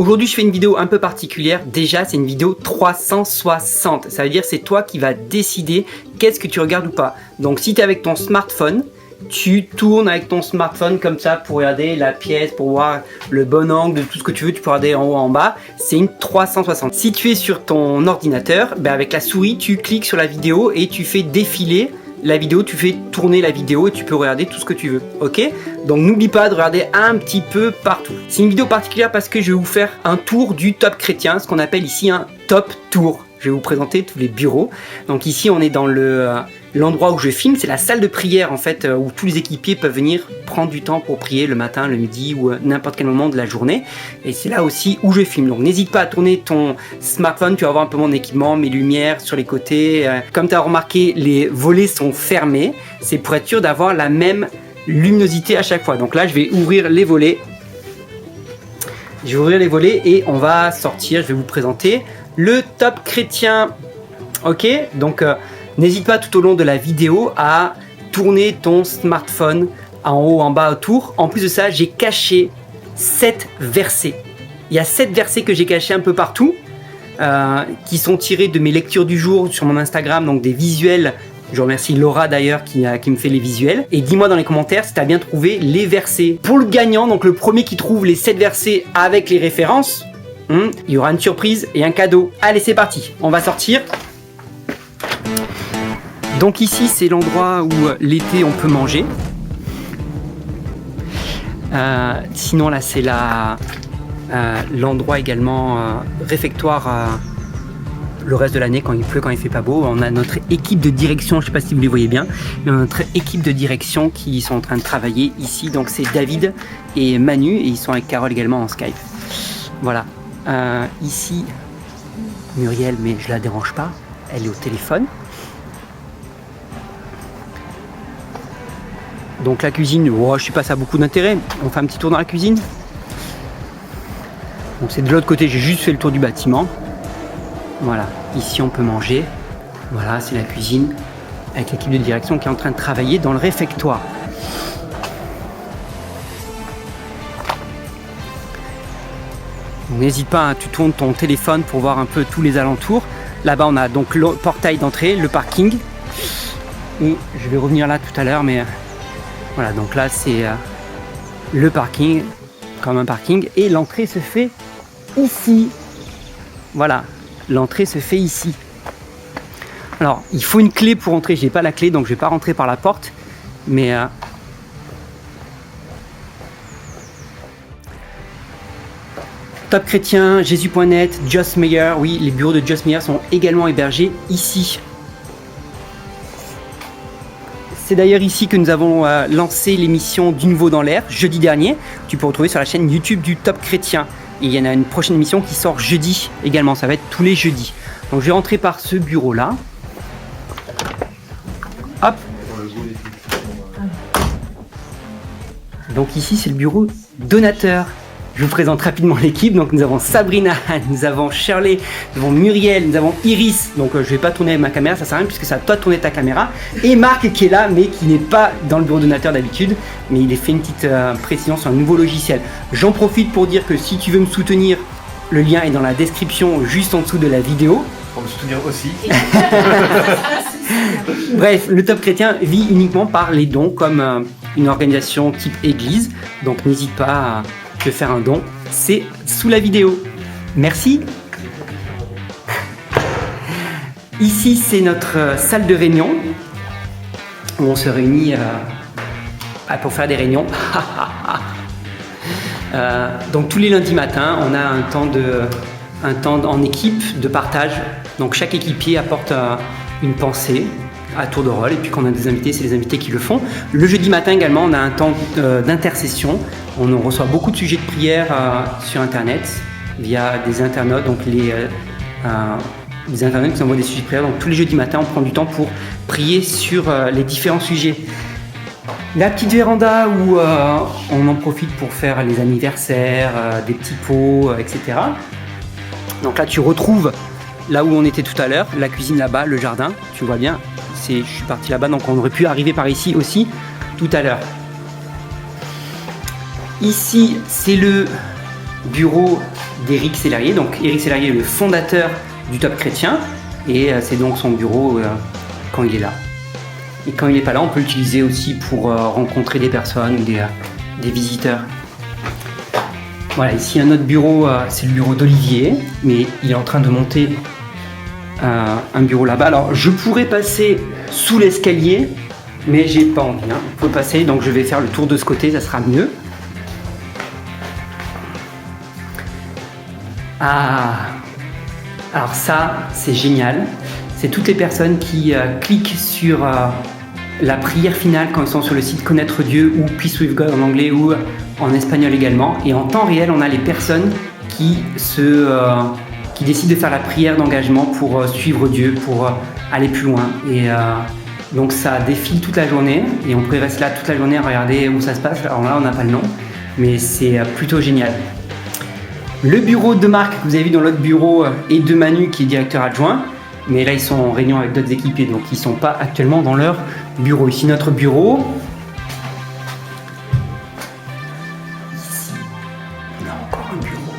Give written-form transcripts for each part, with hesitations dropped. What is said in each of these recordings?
Aujourd'hui, je fais une vidéo un peu particulière. Déjà, c'est une vidéo 360. Ça veut dire c'est toi qui vas décider qu'est-ce que tu regardes ou pas. Donc, si tu es avec ton smartphone, tu tournes avec ton smartphone comme ça pour regarder la pièce, pour voir le bon angle, tout ce que tu veux. Tu peux regarder en haut, en bas. C'est une 360. Si tu es sur ton ordinateur, ben avec la souris, tu cliques sur la vidéo et tu fais défiler la vidéo, tu fais tourner la vidéo et tu peux regarder tout ce que tu veux, ok? Donc n'oublie pas de regarder un petit peu partout. C'est une vidéo particulière parce que je vais vous faire un tour du Top Chrétien, ce qu'on appelle ici un top tour. Je vais vous présenter tous les bureaux. Donc ici on est dans l'endroit où je filme, c'est la salle de prière en fait, où tous les équipiers peuvent venir prendre du temps pour prier le matin, le midi ou n'importe quel moment de la journée. Et c'est là aussi où je filme. Donc n'hésite pas à tourner ton smartphone, tu vas voir un peu mon équipement, mes lumières sur les côtés. Comme tu as remarqué, les volets sont fermés. C'est pour être sûr d'avoir la même luminosité à chaque fois. Donc là je vais ouvrir les volets. Je vais ouvrir les volets et on va sortir, je vais vous présenter le Top Chrétien. Ok, donc n'hésite pas tout au long de la vidéo à tourner ton smartphone en haut, en bas, autour. En plus de ça, j'ai caché 7 versets. Il y a 7 versets que j'ai cachés un peu partout, qui sont tirés de mes lectures du jour sur mon Instagram, donc des visuels. Je remercie Laura d'ailleurs qui me fait les visuels. Et dis-moi dans les commentaires si tu as bien trouvé les versets. Pour le gagnant, donc le premier qui trouve les 7 versets avec les références, il y aura une surprise et un cadeau. Allez, c'est parti, on va sortir. Donc ici, c'est l'endroit où l'été on peut manger. Sinon là, c'est l'endroit également réfectoire le reste de l'année quand il pleut, quand il fait pas beau. On a notre équipe de direction, je sais pas si vous les voyez bien, mais on a notre équipe de direction qui sont en train de travailler ici. Donc c'est David et Manu et ils sont avec Carole également en Skype. Voilà. Ici, Muriel, mais je la dérange pas, elle est au téléphone. Donc la cuisine, oh, je suis pas, ça a beaucoup d'intérêt. On fait un petit tour dans la cuisine. Donc c'est de l'autre côté, j'ai juste fait le tour du bâtiment. Voilà, ici on peut manger. Voilà, c'est la cuisine avec l'équipe de direction qui est en train de travailler dans le réfectoire. N'hésite pas, hein, tu tournes ton téléphone pour voir un peu tous les alentours. Là-bas, on a donc le portail d'entrée, le parking. Et je vais revenir là tout à l'heure, mais voilà, donc là, c'est le parking, comme un parking. Et l'entrée se fait ici. Voilà, l'entrée se fait ici. Alors, il faut une clé pour entrer. Je n'ai pas la clé, donc je ne vais pas rentrer par la porte. Mais Top Chrétien, Jésus.net, Just Meyer, oui, les bureaux de Just Meyer sont également hébergés ici. C'est d'ailleurs ici que nous avons lancé l'émission Du Nouveau dans l'air, jeudi dernier. Tu peux retrouver sur la chaîne YouTube du Top Chrétien. Et il y en a une prochaine émission qui sort jeudi également, ça va être tous les jeudis. Donc je vais rentrer par ce bureau-là. Hop. Donc ici, c'est le bureau donateur. Je vous présente rapidement l'équipe. Donc nous avons Sabrina, nous avons Shirley, nous avons Muriel, nous avons Iris. Donc je ne vais pas tourner avec ma caméra, ça sert à rien puisque ça doit tourner ta caméra. Et Marc qui est là, mais qui n'est pas dans le bureau donateur d'habitude. Mais il a fait une petite précision sur un nouveau logiciel. J'en profite pour dire que si tu veux me soutenir, le lien est dans la description juste en dessous de la vidéo. Pour me soutenir aussi. Bref, le Top Chrétien vit uniquement par les dons comme une organisation type église. Donc n'hésite pas à te faire un don, c'est sous la vidéo. Merci. Ici, c'est notre salle de réunion où on se réunit pour faire des réunions. Donc tous les lundis matins, on a un temps en équipe de partage. Donc chaque équipier apporte une pensée à tour de rôle et puis quand on a des invités, c'est les invités qui le font. Le jeudi matin également, on a un temps d'intercession. On reçoit beaucoup de sujets de prière sur internet via des internautes, donc les internautes qui nous envoient des sujets de prière. Donc tous les jeudis matins, on prend du temps pour prier sur les différents sujets. La petite véranda où on en profite pour faire les anniversaires, des petits pots, etc. Donc là, tu retrouves là où on était tout à l'heure, la cuisine là-bas, le jardin, tu vois bien. Je suis parti là-bas, donc on aurait pu arriver par ici aussi tout à l'heure. Ici, c'est le bureau d'Éric Sellerier. Donc Éric Sellerier est le fondateur du Top Chrétien et c'est donc son bureau quand il est là. Et quand il n'est pas là, on peut l'utiliser aussi pour rencontrer des personnes ou des visiteurs. Voilà, ici un autre bureau, c'est le bureau d'Olivier, mais il est en train de monter un bureau là-bas. Alors je pourrais passer sous l'escalier, mais j'ai pas envie. On peut passer, donc je vais faire le tour de ce côté, ça sera mieux. Ah, alors ça, c'est génial. C'est toutes les personnes qui cliquent sur la prière finale quand ils sont sur le site Connaître Dieu ou Peace with God en anglais ou en espagnol également. Et en temps réel, on a les personnes qui décident de faire la prière d'engagement pour suivre Dieu, pour aller plus loin. Et donc ça défile toute la journée et on pourrait rester là toute la journée à regarder où ça se passe. Alors là, on n'a pas le nom, mais c'est plutôt génial. Le bureau de Marc que vous avez vu dans l'autre bureau et de Manu qui est directeur adjoint. Mais là, ils sont en réunion avec d'autres équipiers, donc ils ne sont pas actuellement dans leur bureau. Ici, notre bureau. Ici, on a encore un bureau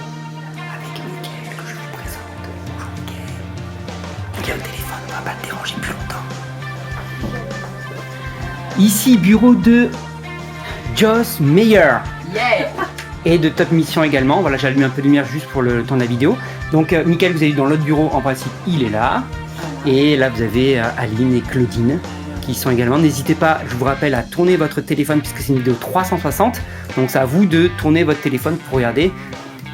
avec Mickaël que je vous présente. Bonjour Mickaël. Il est au téléphone, on ne va pas le déranger plus longtemps. Ici, bureau de Joss Meyer. Yeah. Et de Top Mission également. Voilà, j'ai allumé un peu de lumière juste pour le temps de la vidéo. Donc, Mickaël, vous avez vu dans l'autre bureau, en principe, il est là. Et là, vous avez Aline et Claudine qui sont également. N'hésitez pas, je vous rappelle, à tourner votre téléphone puisque c'est une vidéo 360. Donc, c'est à vous de tourner votre téléphone pour regarder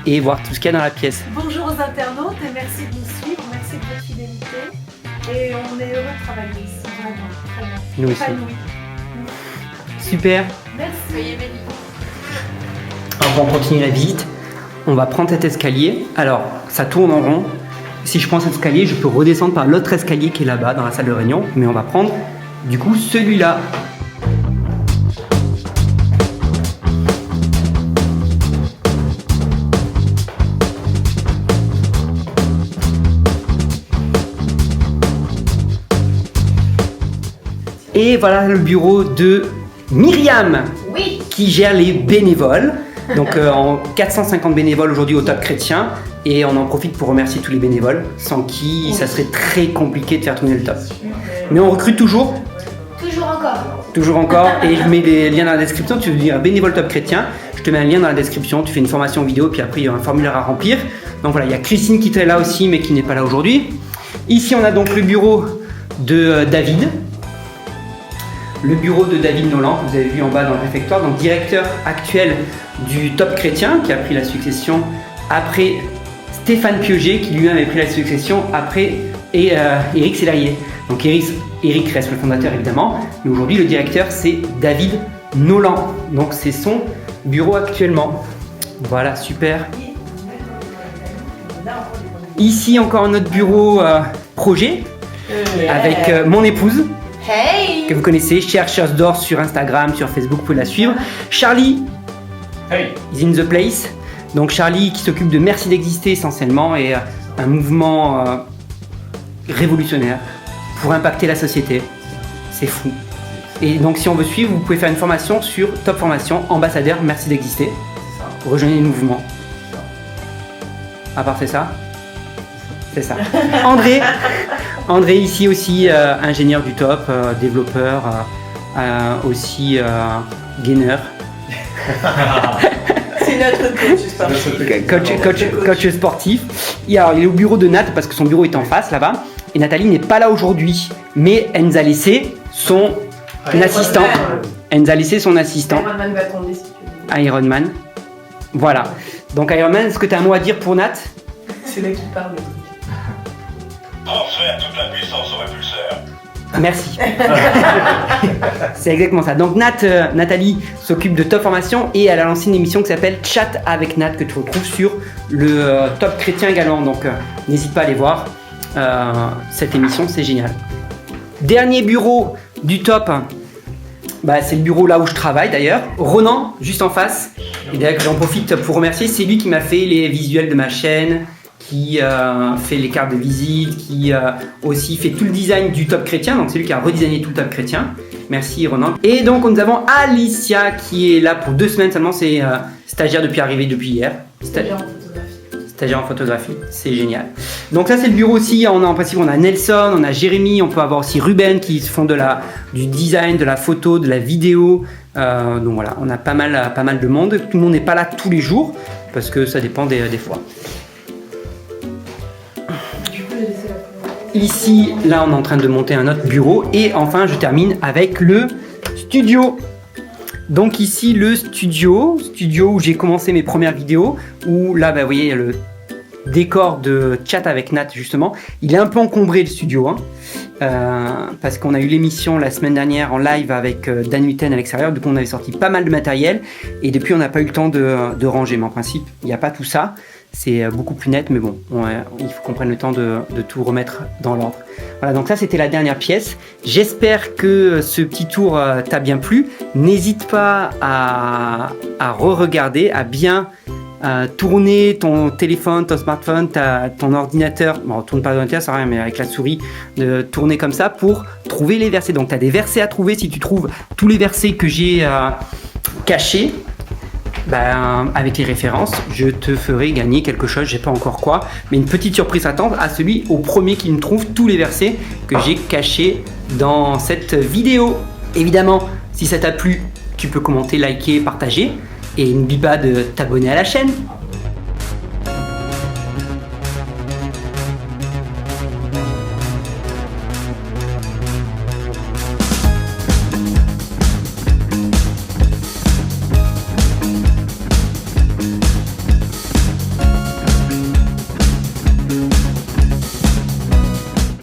et voir tout ce qu'il y a dans la pièce. Bonjour aux internautes et merci de nous suivre, merci de votre fidélité. Et on est heureux de travailler ici, vraiment. Très bien. Nous aussi. Épanoui. Super. Merci. Alors, on continue la visite. On va prendre cet escalier. Alors, ça tourne en rond. Si je prends cet escalier, je peux redescendre par l'autre escalier qui est là-bas dans la salle de réunion. Mais on va prendre du coup celui-là. Et voilà le bureau de Myriam, Oui. qui gère les bénévoles. Donc en 450 bénévoles aujourd'hui au Top Chrétien et on en profite pour remercier tous les bénévoles sans qui ça serait très compliqué de faire tourner le top. Mais on recrute toujours. Toujours encore et je mets des liens dans la description. Tu veux dire bénévole Top Chrétien, je te mets un lien dans la description, tu fais une formation vidéo puis après il y a un formulaire à remplir. Donc voilà, il y a Christine qui est là aussi mais qui n'est pas là aujourd'hui. Ici on a donc le bureau de David. Le bureau de David Nolan, que vous avez vu en bas dans le réfectoire, donc directeur actuel du Top Chrétien, qui a pris la succession après Stéphane Pieuget, qui lui-même avait pris la succession après Éric Sellerier. Donc Éric reste le fondateur évidemment, mais aujourd'hui le directeur c'est David Nolan. Donc c'est son bureau actuellement. Voilà, super. Ici encore un autre bureau projet avec mon épouse. Hey. Que vous connaissez, chercheuse d'or sur Instagram, sur Facebook, vous pouvez la suivre. Charlie is in the place. Donc Charlie qui s'occupe de Merci d'exister essentiellement et un mouvement révolutionnaire pour impacter la société. C'est fou. Et donc si on veut suivre, vous pouvez faire une formation sur Top Formation, ambassadeur Merci d'exister. Rejoignez le mouvement. À part c'est ça. C'est ça. André ici aussi, ingénieur du top, développeur, aussi gainer. C'est notre Coach sportif. Et alors, il est au bureau de Nat parce que son bureau est en face là-bas. Et Nathalie n'est pas là aujourd'hui, mais elle nous a laissé son assistant. Elle nous a laissé son assistant. Ironman va tomber si tu veux. Ironman. Voilà. Donc Ironman, est-ce que tu as un mot à dire pour Nat? C'est là qui parle. Transfère toute la puissance au répulseur. Merci. C'est exactement ça. Donc Nathalie s'occupe de Top Formation et elle a lancé une émission qui s'appelle Chat avec Nat que tu retrouves sur le Top Chrétien également. Donc n'hésite pas à aller voir cette émission, c'est génial. Dernier bureau du Top, c'est le bureau là où je travaille d'ailleurs. Ronan, juste en face. Et d'ailleurs j'en profite pour remercier, c'est lui qui m'a fait les visuels de ma chaîne, qui fait les cartes de visite, qui aussi fait tout le design du Top Chrétien. Donc c'est lui qui a redesigné tout le Top Chrétien. Merci Ronan. Et donc nous avons Alicia qui est là pour 2 semaines seulement. C'est stagiaire depuis hier. Stagiaire en photographie. stagiaire en photographie, c'est génial. Donc ça c'est le bureau aussi, on a en principe on a Nelson, on a Jérémy, on peut avoir aussi Ruben qui font du design, de la photo, de la vidéo. Donc voilà, on a pas mal de monde. Tout le monde n'est pas là tous les jours parce que ça dépend des fois. Ici, là on est en train de monter un autre bureau et enfin je termine avec le studio. Donc ici le studio où j'ai commencé mes premières vidéos, où là vous voyez il y a le décor de chat avec Nat justement. Il est un peu encombré le studio parce qu'on a eu l'émission la semaine dernière en live avec Dan Hutten à l'extérieur, du coup on avait sorti pas mal de matériel et depuis on n'a pas eu le temps de ranger, mais en principe il n'y a pas tout ça, c'est beaucoup plus net, mais bon il faut qu'on prenne le temps de tout remettre dans l'ordre. Voilà, donc ça c'était la dernière pièce. J'espère que ce petit tour t'a bien plu. N'hésite pas à re-regarder, à bien tourner ton téléphone, ton smartphone, ton ordinateur. Bon, tourne pas l'ordinateur, ça sert à rien, mais avec la souris, de tourner comme ça pour trouver les versets. Donc tu as des versets à trouver. Si tu trouves tous les versets que j'ai cachés, avec les références, je te ferai gagner quelque chose, je sais pas encore quoi, mais une petite surprise attend à celui au premier qui me trouve tous les versets que j'ai cachés dans cette vidéo. Évidemment, si ça t'a plu, tu peux commenter, liker, partager et n'oublie pas de t'abonner à la chaîne.